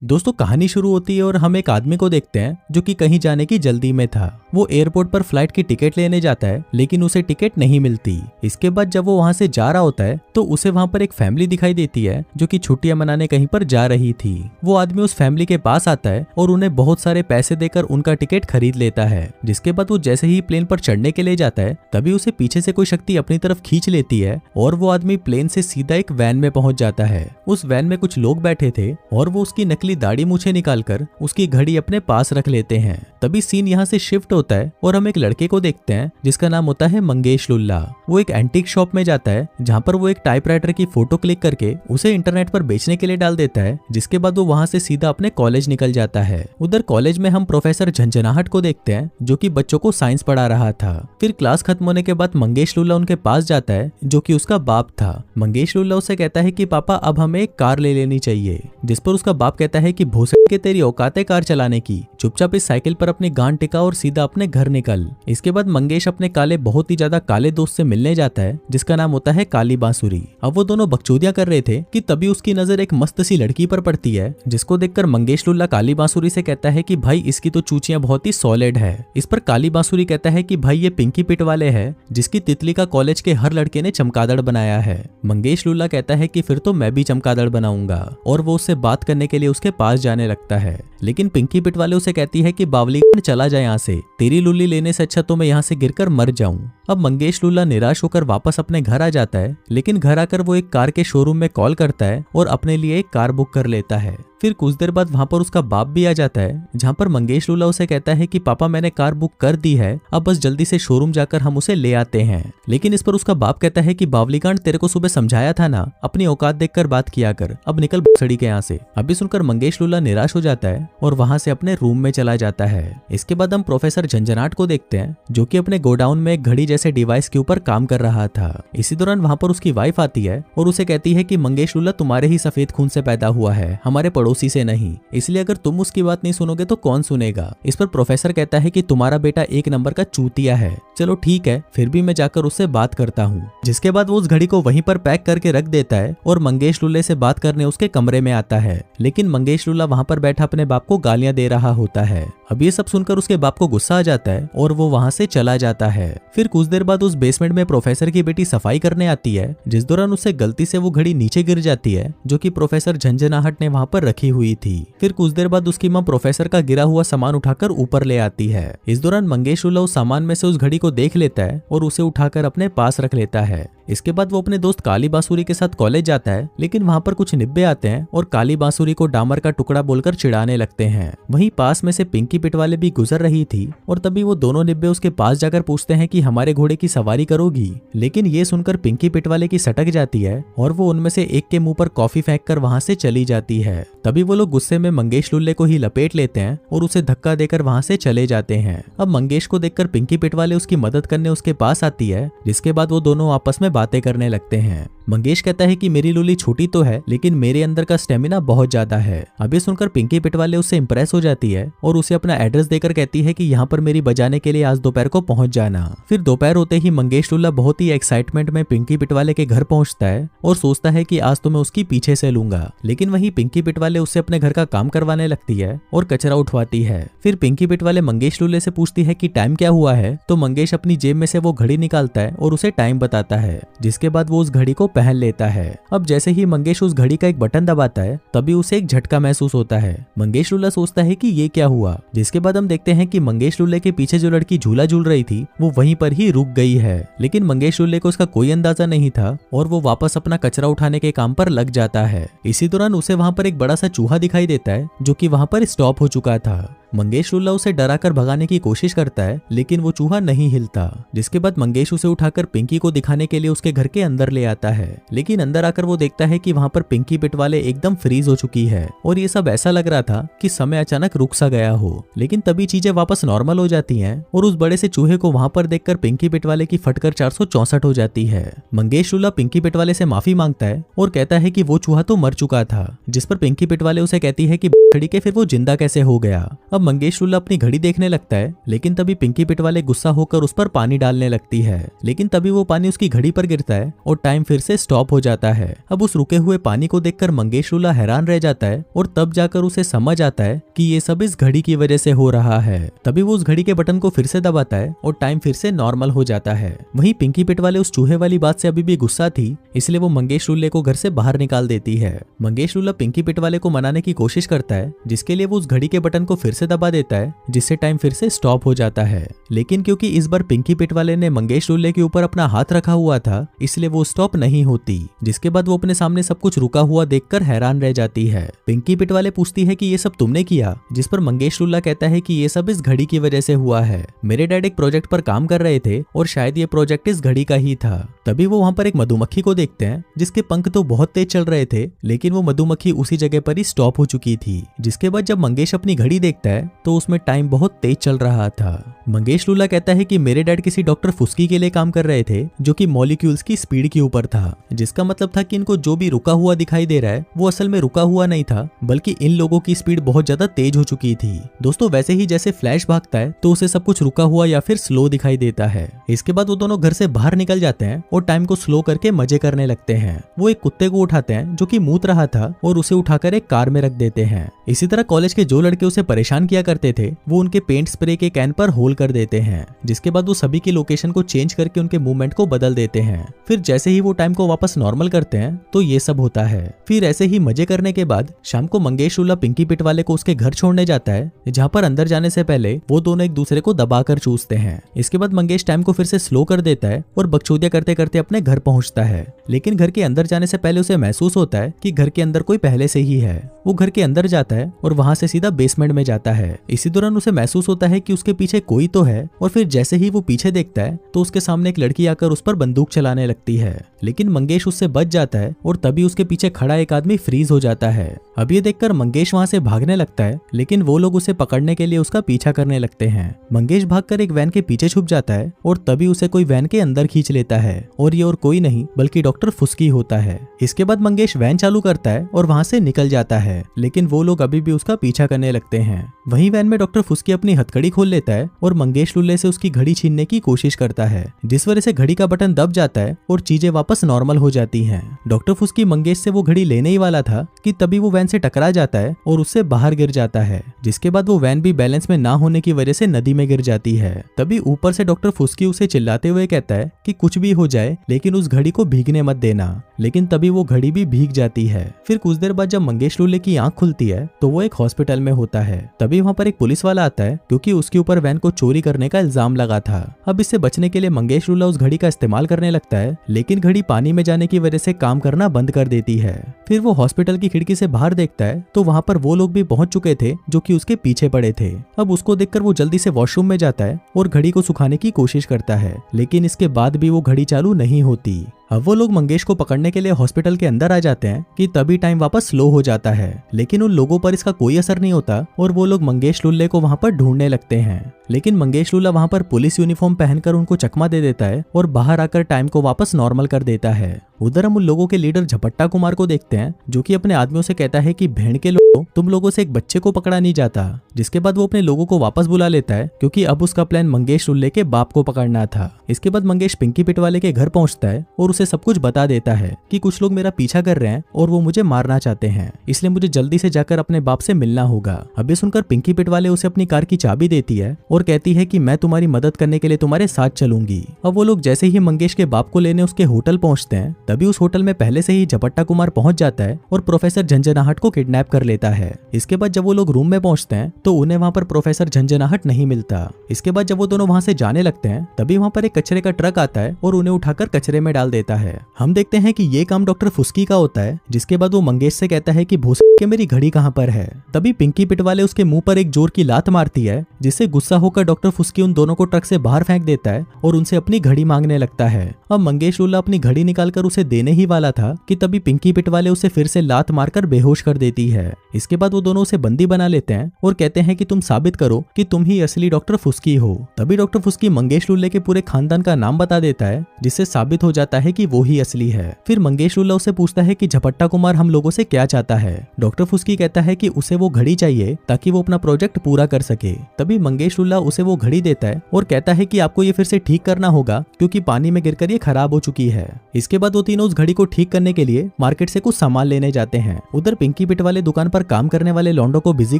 दोस्तों कहानी शुरू होती है और हम एक आदमी को देखते हैं जो कि कहीं जाने की जल्दी में था। वो एयरपोर्ट पर फ्लाइट की टिकट लेने जाता है लेकिन उसे टिकट नहीं मिलती। इसके बाद जब वो वहां से जा रहा होता है तो उसे वहां पर एक फैमिली दिखाई देती है जो कि छुट्टियां मनाने कहीं पर जा रही थी। वो आदमी उस फैमिली के पास आता है और उन्हें बहुत सारे पैसे देकर उनका टिकट खरीद लेता है। जिसके बाद वो जैसे ही प्लेन पर चढ़ने के लिए जाता है तभी उसे पीछे से कोई शक्ति अपनी तरफ खींच लेती है और वो आदमी प्लेन से सीधा एक वैन में पहुंच जाता है। उस वैन में कुछ लोग बैठे थे और वो उसकी नकली दाढ़ी मूछें निकालकर उसकी घड़ी अपने पास रख लेते हैं। तभी सीन यहाँ से शिफ्ट होता है और हम एक लड़के को देखते हैं जिसका नाम होता है मंगेश लुल्ला। वो एक एंटीक शॉप में जाता है जहाँ पर वो एक टाइपराइटर की फोटो क्लिक करके उसे इंटरनेट पर बेचने के लिए डाल देता है। जिसके बाद वो वहाँ से सीधा अपने कॉलेज निकल जाता है। उधर कॉलेज में हम प्रोफेसर झंझनाहट को देखते हैं जो कि बच्चों को साइंस पढ़ा रहा था। फिर क्लास खत्म होने के बाद मंगेश लुल्ला उनके पास जाता है जो कि उसका बाप था। मंगेश लुल्ला उसे कहता है कि पापा अब हमें एक कार ले लेनी चाहिए। जिस पर उसका बाप कहता है कि भोसड़ी के तेरी औकात है कार चलाने की, चुपचाप इस साइकिल पर अपनी गांड टिका और सीधा अपने घर निकल। इसके बाद मंगेश अपने काले बहुत ही ज्यादा काले दोस्त से मिलने जाता है जिसका नाम होता है काली बांसुरी। अब वो दोनों बकचोदियां कर रहे थे कि तभी उसकी नजर एक मस्त सी लड़की पर पड़ती है जिसको देखकर मंगेश लुल्ला काली बांसुरी से कहता है कि भाई इसकी तो चूचियां बहुत ही सॉलिड है। इस पर काली बांसुरी कहता है कि भाई ये पिंकी पिट वाले है जिसकी तितली का कॉलेज के हर लड़के ने चमगादड़ बनाया है। मंगेश लुल्ला कहता है कि फिर तो मैं भी चमगादड़ बनाऊंगा और वो उससे बात करने के लिए उसके पास जाने लगता है। लेकिन पिंकी पिट वाले उसे कहती है कि बावली चला जाए यहाँ से, तेरी लुल्ली लेने से अच्छा तो मैं यहाँ से गिरकर मर जाऊं। अब मंगेश लुल्ला निराश होकर वापस अपने घर आ जाता है लेकिन घर आकर वो एक कार के शोरूम में कॉल करता है और अपने लिए एक कार बुक कर लेता है। फिर कुछ देर बाद वहां पर उसका बाप भी आ जाता है जहां पर मंगेश लुल्ला उसे कहता है कि पापा मैंने कार बुक कर दी है, अब बस जल्दी से शोरूम जाकर हम उसे ले आते हैं। लेकिन इस पर उसका बाप कहता है कि बावलीकांड तेरे को सुबह समझाया था ना, अपनी औकात देखकर बात किया कर, अब निकल सड़ी के यहाँ से। अभी सुनकर मंगेश लुल्ला निराश हो जाता है और वहां से अपने रूम में चला जाता है। इसके बाद हम प्रोफेसर झंझनाट को देखते हैं जो कि अपने गोडाउन में एक घड़ी जैसे डिवाइस के ऊपर काम कर रहा था। इसी दौरान वहां पर उसकी वाइफ आती है और उसे कहती है कि मंगेश लुल्ला तुम्हारे ही सफेद खून से पैदा हुआ है, हमारे पड़ोसी से नहीं, इसलिए अगर तुम उसकी बात नहीं सुनोगे तो कौन सुनेगा। इस पर प्रोफेसर कहता है कि तुम्हारा बेटा एक नंबर का चूतिया है, चलो ठीक है फिर भी मैं जाकर उससे बात करता हूँ। जिसके बाद वो उस घड़ी को वहीं पर पैक करके रख देता है और मंगेश लुल्ले से बात करने उसके कमरे में आता है। लेकिन मंगेश लुल्ला वहां पर बैठा अपने बाप को गालियां दे रहा होता है। अब ये सब सुनकर उसके बाप को गुस्सा आ जाता है और वो वहां से चला जाता है। फिर कुछ देर बाद उस बेसमेंट में प्रोफेसर की बेटी सफाई करने आती है जिस दौरान उससे गलती से वो घड़ी नीचे गिर जाती है जो कि प्रोफेसर झंझनाहट ने वहां पर रखी हुई थी। फिर कुछ देर बाद उसकी मां प्रोफेसर का गिरा हुआ सामान उठाकर ऊपर ले आती है। इस दौरान मंगेश लुल्ला उस सामान में से उस घड़ी को देख लेता है और उसे उठाकर अपने पास रख लेता है। इसके बाद वो अपने दोस्त काली बांसुरी के साथ कॉलेज जाता है लेकिन वहां पर कुछ निब्बे आते हैं और काली बांसुरी को डामर का टुकड़ा बोलकर चिढ़ाने लगते हैं। वहीं पास में से पिंकी पिट वाले भी गुजर रही थी और तभी वो दोनों निब्बे उसके पास जाकर पूछते हैं कि हमारे घोड़े की सवारी करोगी। लेकिन ये सुनकर पिंकी पिट वाले की सटक जाती है और वो उनमें से एक के मुंह पर कॉफी फेंक कर वहां से चली जाती है। तभी वो लोग गुस्से में मंगेश लुल्ले को ही लपेट लेते हैं और उसे धक्का देकर वहां से चले जाते हैं। अब मंगेश को देखकर पिंकी पिट वाले उसकी मदद करने उसके पास आती है जिसके बाद वो दोनों आपस में बातें करने लगते हैं। मंगेश कहता है कि मेरी लुल्ली छोटी तो है लेकिन मेरे अंदर का स्टेमिना बहुत ज्यादा है। अब ये सुनकर पिंकी पिट वाले उससे इंप्रेस हो जाती है और उसे अपना एड्रेस देकर कहती है कि यहाँ पर मेरी बजाने के लिए आज दोपहर को पहुंच जाना। फिर दोपहर होते ही मंगेश लुल्ला बहुत ही एक्साइटमेंट में पिंकी पिट वाले के घर पहुंचता है और सोचता है कि आज तो मैं उसकी पीछे से लूंगा। लेकिन वही पिंकी पिट वाले उससे अपने घर का काम करवाने लगती है और कचरा उठवाती है। फिर पिंकी पिट वाले मंगेश लुल्ले से पूछती है कि टाइम क्या हुआ है, तो मंगेश अपनी जेब में से वो घड़ी निकालता है और उसे टाइम बताता है। जिसके बाद वो उस घड़ी को पहन लेता है। अब जैसे ही मंगेश उस घड़ी का एक बटन दबाता है तभी उसे एक झटका महसूस होता है। मंगेश लुल्ला सोचता है कि ये क्या हुआ। जिसके बाद हम देखते हैं कि मंगेश लुल्ले के पीछे जो लड़की झूला झूल रही थी वो वहीं पर ही रुक गई है। लेकिन मंगेश लुल्ले को उसका कोई अंदाजा नहीं था और वो वापस अपना कचरा उठाने के काम पर लग जाता है। इसी दौरान उसे वहां पर एक बड़ा सा चूहा दिखाई देता है जो कि वहां पर स्टॉप हो चुका था। मंगेश लुल्ला उसे डराकर भगाने की कोशिश करता है लेकिन वो चूहा नहीं हिलता। जिसके बाद मंगेश उसे उठाकर पिंकी को दिखाने के लिए उसके घर के अंदर ले आता है। लेकिन अंदर आकर वो देखता है कि वहां पर पिंकी पिट वाले एकदम फ्रीज हो चुकी है और ये सब ऐसा लग रहा था कि समय अचानक रुक सा गया हो। लेकिन तभी चीजें वापस नॉर्मल हो जाती हैं और उस बड़े से चूहे को वहां पर देखकर पिंकी पिट वाले की फटकर 464 हो जाती है। मंगेश लुल्ला पिंकी पिट वाले से माफी मांगता है और कहता है कि वो चूहा तो मर चुका था। जिस पर पिंकी पिट वाले उसे कहती है कि के फिर वो जिंदा कैसे हो गया। अब मंगेश लुल्ला अपनी घड़ी देखने लगता है, लेकिन तभी पिंकी पिट वाले गुस्सा होकर उस पर पानी डालने लगती है, लेकिन तभी वो पानी उसकी घड़ी पर गिरता है और टाइम फिर से स्टॉप हो जाता है। अब उस रुके हुए पानी को देखकर मंगेश लुल्ला हैरान रह जाता है और तब जाकर उसे समझ आता है कि ये सब इस घड़ी की वजह से हो रहा है। तभी वो उस घड़ी के बटन को फिर से दबाता है और टाइम फिर से नॉर्मल हो जाता है। वहीं पिंकी पिट वाले उस चूहे वाली बात से अभी भी गुस्सा थी, इसलिए वो मंगेश लुल्ले को घर से बाहर निकाल देती है। मंगेश लुल्ला पिंकी पिट वाले को मनाने की कोशिश करता है, जिसके लिए वो उस घड़ी के बटन को फिर से दबा देता है, जिससे टाइम फिर से स्टॉप हो जाता है। लेकिन क्योंकि इस बार पिंकी पिट वाले ने मंगेश लुल्ले के ऊपर अपना हाथ रखा हुआ था, इसलिए वो स्टॉप नहीं होती, जिसके बाद वो अपने सामने सब कुछ रुका हुआ देखकर हैरान रह जाती है। पिंकी पिट वाले पूछती है कि ये सब तुमने किया, जिस पर मंगेश लुल्ला कहता है कि ये सब इस घड़ी की वजह से हुआ है। मेरे डैड एक प्रोजेक्ट पर काम कर रहे थे और शायद ये प्रोजेक्ट इस घड़ी का ही था। तभी वो वहाँ पर एक मधुमक्खी को देखते हैं, जिसके पंख तो बहुत तेज चल रहे थे, लेकिन वो मधुमक्खी उसी जगह पर ही स्टॉप हो चुकी थी। जिसके बाद जब मंगेश अपनी घड़ी देखता है तो उसमें टाइम बहुत तेज चल रहा था। मंगेश लुल्ला कहता है कि मेरे डैड किसी डॉक्टर फुस्की के लिए काम कर रहे थे, जो कि मॉलिक्यूल्स की स्पीड के ऊपर था, जिसका मतलब था कि इनको जो भी रुका हुआ दिखाई दे रहा है वो असल में रुका हुआ नहीं था, बल्कि इन लोगों की स्पीड बहुत ज्यादा तेज हो चुकी थी। दोस्तों, वैसे ही जैसे फ्लैश भागता है तो उसे सब कुछ रुका हुआ या फिर स्लो दिखाई देता है। इसके बाद वो दोनों घर से बाहर निकल जाते हैं और टाइम को स्लो करके मजे करने लगते हैं। वो एक कुत्ते को उठाते हैं जो कि मूत रहा था और उसे उठाकर एक कार में रख देते हैं। इसी तरह कॉलेज के जो लड़के उसे परेशान किया करते थे वो उनके पेंट स्प्रे के कैन पर होल कर देते हैं, जिसके बाद वो सभी की लोकेशन को चेंज करके उनके मूवमेंट को बदल देते हैं। फिर जैसे ही वो टाइम को वापस नॉर्मल करते हैं तो ये सब होता है। फिर ऐसे ही मजे करने के बाद शाम को मंगेश लुल्ला पिंकी पिट वाले को उसके घर छोड़ने जाता है, जहाँ पर अंदर जाने से पहले वो दोनों एक दूसरे को दबाकर चूसते हैं। इसके बाद मंगेश टाइम को फिर से स्लो कर देता है और बकचोदिया करते करते अपने घर पहुंचता है, लेकिन घर के अंदर जाने से पहले उसे महसूस होता है कि घर के अंदर कोई पहले से ही है। वो घर के अंदर जाता है और वहां से सीधा बेसमेंट में जाता है। इसी दौरान उसे महसूस होता है कि उसके पीछे कोई तो है, और फिर जैसे ही वो पीछे देखता है तो उसके सामने एक लड़की आकर उस पर बंदूक चलाने लगती है, लेकिन मंगेश उससे बच जाता है और तभी उसके पीछे खड़ा एक आदमी फ्रीज हो जाता है। अब ये देखकर मंगेश वहां से भागने लगता है, लेकिन वो लोग उसे पकड़ने के लिए उसका पीछा करने लगते हैं। मंगेश भागकर एक वैन के पीछे छुप जाता है और तभी उसे कोई वैन के अंदर खींच लेता है, और ये और कोई नहीं बल्कि डॉक्टर फुस्की होता है। इसके बाद मंगेश वैन चालू करता है और वहां से निकल जाता है, लेकिन वो लोग अभी भी उसका पीछा करने लगते हैं। वहीं वैन में डॉक्टर फुस्की अपनी हथकड़ी खोल लेता है और मंगेश लुल्ले से उसकी घड़ी छीनने की कोशिश करता है, जिस वजह से घड़ी का बटन दब जाता है और चीजें वापस नॉर्मल हो जाती हैं। डॉक्टर फुस्की मंगेश से वो घड़ी लेने ही वाला था कि तभी वो वैन से टकरा जाता है और उससे बाहर गिर जाता है, जिसके बाद वो वैन भी बैलेंस में ना होने की वजह से नदी में गिर जाती है। तभी ऊपर से डॉक्टर फुस्की उसे चिल्लाते हुए कहता है कि कुछ भी हो जाए लेकिन उस घड़ी को भीगने मत देना, लेकिन तभी वो घड़ी भी भीग जाती है। फिर कुछ देर बाद जब मंगेश लुल्ले की आंख खुलती है तो वो एक हॉस्पिटल में होता है। तभी वहाँ पर एक पुलिस वाला आता है, क्योंकि उसके ऊपर वैन को चोरी करने का इल्जाम लगा था। अब इससे बचने के लिए मंगेश लुल्ला उस घड़ी का इस्तेमाल करने लगता है, लेकिन घड़ी पानी में जाने की वजह से काम करना बंद कर देती है। फिर वो हॉस्पिटल की खिड़की से बाहर देखता है तो वहाँ पर वो लोग भी पहुंच चुके थे जो कि उसके पीछे पड़े थे। अब उसको देखकर वो जल्दी से वॉशरूम में जाता है और घड़ी को सुखाने की कोशिश करता है, लेकिन इसके बाद भी वो घड़ी चालू नहीं होती। अब वो लोग मंगेश को पकड़ने के लिए हॉस्पिटल के अंदर आ जाते हैं कि तभी टाइम वापस स्लो हो जाता है, लेकिन उन लोगों पर इसका कोई असर नहीं होता और वो लोग मंगेश लुल्ले को वहां पर ढूंढने लगते हैं। लेकिन मंगेश लुल्ला वहां पर पुलिस यूनिफॉर्म पहनकर उनको चकमा दे देता है और बाहर आकर टाइम को वापस नॉर्मल कर देता है। उधर हम उन लोगों के लीडर झपट्टा कुमार को देखते हैं, जो कि अपने आदमियों से कहता है कि भेड़ के लोगों, तुम लोगों से एक बच्चे को पकड़ा नहीं जाता। जिसके बाद वो अपने लोगों को वापस बुला लेता है, क्योंकि अब उसका प्लान मंगेश लुल्ले के बाप को पकड़ना था। इसके बाद मंगेश पिंकी पिट वाले के घर पहुंचता है और उसे सब कुछ बता देता है कि कुछ लोग मेरा पीछा कर रहे हैं और वो मुझे मारना चाहते हैं, इसलिए मुझे जल्दी से जाकर अपने बाप से मिलना होगा। अब ये सुनकर पिंकी पिट वाले उसे अपनी कार की चाबी देती है और कहती है कि मैं तुम्हारी मदद करने के लिए तुम्हारे साथ चलूंगी। अब वो लोग जैसे ही मंगेश के बाप को लेने उसके होटल पहुंचते हैं, तभी उस होटल में पहले से ही झपट्टा कुमार पहुंच जाता है और प्रोफेसर झंझनाहट को किडनैप कर लेता है। इसके बाद जब वो लोग रूम में पहुंचते हैं तो उन्हें वहां पर प्रोफेसर झंझनाहट नहीं मिलता। इसके बाद जब वो दोनों वहां से जाने लगते हैं तभी वहां पर एक कचरे का ट्रक आता है और उन्हें उठाकर कचरे में डाल देता है। हम देखते हैं कि ये काम डॉक्टर फुस्की का होता है, जिसके बाद वो मंगेश से कहता है कि भूस के मेरी घड़ी कहाँ पर है। तभी पिंकी पिट वाले उसके मुंह पर एक जोर की लात मारती है, जिससे गुस्सा होकर डॉक्टर फुस्की उन दोनों को ट्रक से बाहर फेंक देता है और उनसे अपनी घड़ी मांगने लगता है। अब मंगेश लुल्ला अपनी घड़ी निकालकर उसे देने ही वाला था कि तभी पिंकी पिट वाले उसे फिर से लात मारकर बेहोश कर देती है। इसके बाद वो दोनों उसे बंदी बना लेते हैं और कहते हैं कि तुम साबित करो कि तुम ही असली डॉक्टर फुस्की हो। तभी डॉक्टर फुस्की मंगेश लुल्ले के पूरे खानदान का नाम बता देता है, जिससे साबित हो जाता है कि वो ही असली है। फिर मंगेश लुल्ला उसे पूछता है कि झपट्टा कुमार हम लोगों से क्या चाहता है। डॉक्टर फुस्की कहता है कि उसे वो घड़ी चाहिए ताकि वो अपना प्रोजेक्ट पूरा कर सके। तभी मंगेश लुल्ला उसे वो घड़ी देता है और कहता है कि आपको ये फिर से ठीक करना होगा क्योंकि पानी में गिरकर ये खराब हो चुकी है। इसके बाद वो तीनों उस घड़ी को ठीक करने के लिए मार्केट से कुछ सामान लेने जाते हैं। उधर पिंकी पिट वाले दुकान पर काम करने वाले लौंडो को बिजी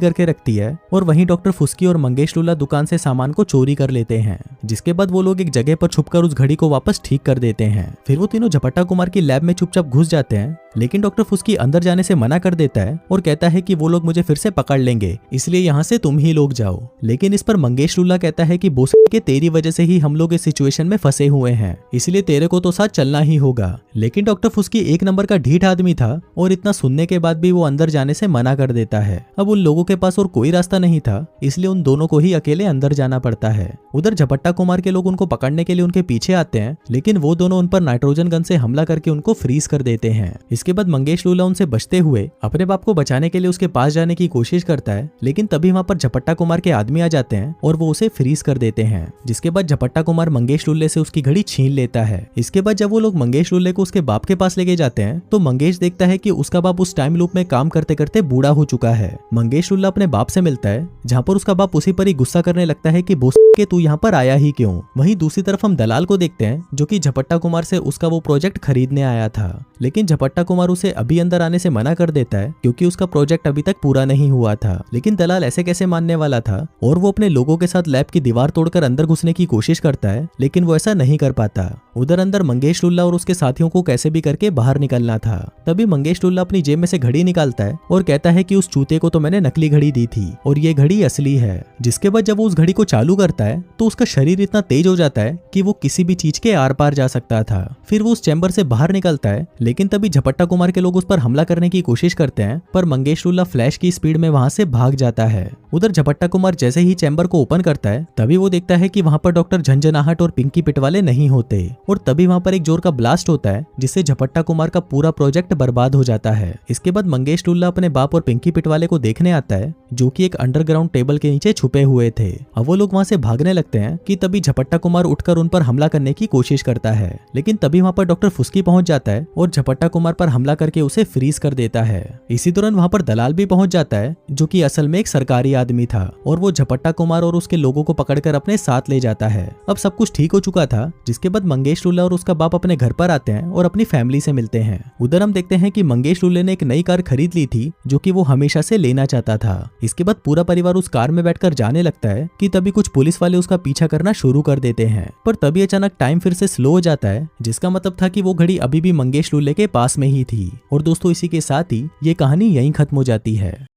करके रखती है और वहीं डॉक्टर फुस्की और मंगेश लुल्ला दुकान से सामान को चोरी कर लेते हैं, जिसके बाद वो लोग एक जगह पर छुपकर उस घड़ी को वापस ठीक कर देते हैं। फिर वो तीनों झपट्टा कुमार की लैब में चुपचाप घुस जाते हैं, लेकिन डॉक्टर फुस्की अंदर जाने से मना कर देता है और कहता है कि वो लोग मुझे फिर से पकड़ लेंगे, इसलिए यहाँ से तुम ही लोग जाओ। लेकिन इस पर मंगेश लुल्ला कहता है कि बोस के तेरी वजह से ही हम लोग इस सिचुएशन में फंसे हुए हैं, इसलिए तेरे को तो साथ चलना ही होगा। लेकिन डॉक्टर फुस्की एक नंबर का ढीठ आदमी था और इतना सुनने के बाद भी वो अंदर जाने से मना कर देता है। अब उन लोगों के पास और कोई रास्ता नहीं था, इसलिए उन दोनों को ही अकेले अंदर जाना पड़ता है। उधर झपट्टा कुमार के लोग उनको पकड़ने के लिए उनके पीछे आते हैं, लेकिन वो दोनों उन पर नाइट्रोजन गन से हमला करके उनको फ्रीज कर देते हैं। इसके बाद मंगेश लुल्ला उनसे बचते हुए अपने बाप को बचाने के लिए उसके पास जाने की कोशिश करता है, लेकिन तभी वहां पर झपट्टा कुमार के आदमी आ जाते हैं और वो उसे फ्रीज कर देते हैं। जिसके बाद झपट्टा कुमार मंगेश लुल्ले से उसकी घड़ी छीन लेता है। इसके बाद जब वो लोग मंगेश लुल्ले को उसके बाप के पास लेके जाते हैं तो मंगेश देखता है कि उसका बाप उस टाइम लूप में काम करते करते बूढ़ा हो चुका है। मंगेश लुल्ला अपने बाप से मिलता है, जहाँ पर उसका बाप उसी पर ही गुस्सा करने लगता है कि बोस के तू यहाँ पर आया ही क्यों। वहीं दूसरी तरफ हम दलाल को देखते हैं जो कि झपट्टा कुमार से उसका वो प्रोजेक्ट खरीदने आया था, लेकिन झपट्टा कुमार उसे अभी अंदर आने से मना कर देता है क्योंकि उसका प्रोजेक्ट अभी तक पूरा नहीं हुआ था। लेकिन दलाल ऐसे कैसे मानने वाला था और वो अपने लोगों के साथ लैब की दीवार तोड़कर अंदर घुसने की कोशिश करता है, लेकिन वो ऐसा नहीं कर पाता। उधर अंदर मंगेश लुल्ला और उसके साथियों को कैसे भी करके बाहर निकलना था। तभी मंगेश लुल्ला अपनी जेब में से घड़ी निकालता है और कहता है कि उस चूते को तो मैंने नकली घड़ी दी थी और ये घड़ी असली है। जिसके बाद जब वो उस घड़ी को चालू करता है तो उसका शरीर इतना तेज हो जाता है कि वो किसी भी चीज के आर पार जा सकता था। फिर वो उस चैम्बर से बाहर निकलता है, लेकिन तभी झपट्टा कुमार के लोग उस पर हमला करने की कोशिश करते हैं, पर मंगेश लुल्ला फ्लैश की स्पीड में वहां से भाग जाता है। उधर झपट्टा कुमार जैसे ही चैम्बर को ओपन करता है तभी वो देखता है कि वहां पर डॉक्टर झंझनाहट और पिंकी पिट वाले नहीं होते और तभी वहां पर एक जोर का ब्लास्ट होता है जिससे झपट्टा कुमार का पूरा प्रोजेक्ट बर्बाद हो जाता है। इसके बाद मंगेश लुल्ला अपने बाप और पिंकी पिट वाले को देखने आता है जो कि एक अंडरग्राउंड टेबल के नीचे छुपे हुए थे। अब वो लोग वहां से भागने लगते हैं कि तभी झपट्टा कुमार उठकर उन पर हमला करने की कोशिश करता है, लेकिन तभी वहां पर डॉक्टर फुस्की पहुंच जाता है और झपट्टा कुमार पर हमला करके उसे फ्रीज कर देता है। इसी दौरान वहां पर दलाल भी पहुंच जाता है जो कि असल में एक सरकारी आदमी था और वो झपट्टा कुमार और उसके लोगों को पकड़कर अपने साथ ले जाता है। अब सब कुछ ठीक हो चुका था, जिसके बाद मंगेश लुल्ला और उसका बाप अपने घर पर आते हैं और अपनी फैमिली से मिलते हैं। उधर हम देखते हैं कि मंगेश लुल्ले ने एक नई कार खरीद ली थी जो कि वो हमेशा से लेना चाहता था। इसके बाद पूरा परिवार उस कार में बैठकर जाने लगता है कि तभी कुछ पुलिस वाले उसका पीछा करना शुरू कर देते हैं, पर तभी अचानक टाइम फिर से स्लो हो जाता है, जिसका मतलब था कि वो घड़ी अभी भी मंगेश लुल्ले के पास में ही थी। और दोस्तों इसी के साथ ही ये कहानी यहीं खत्म हो जाती है।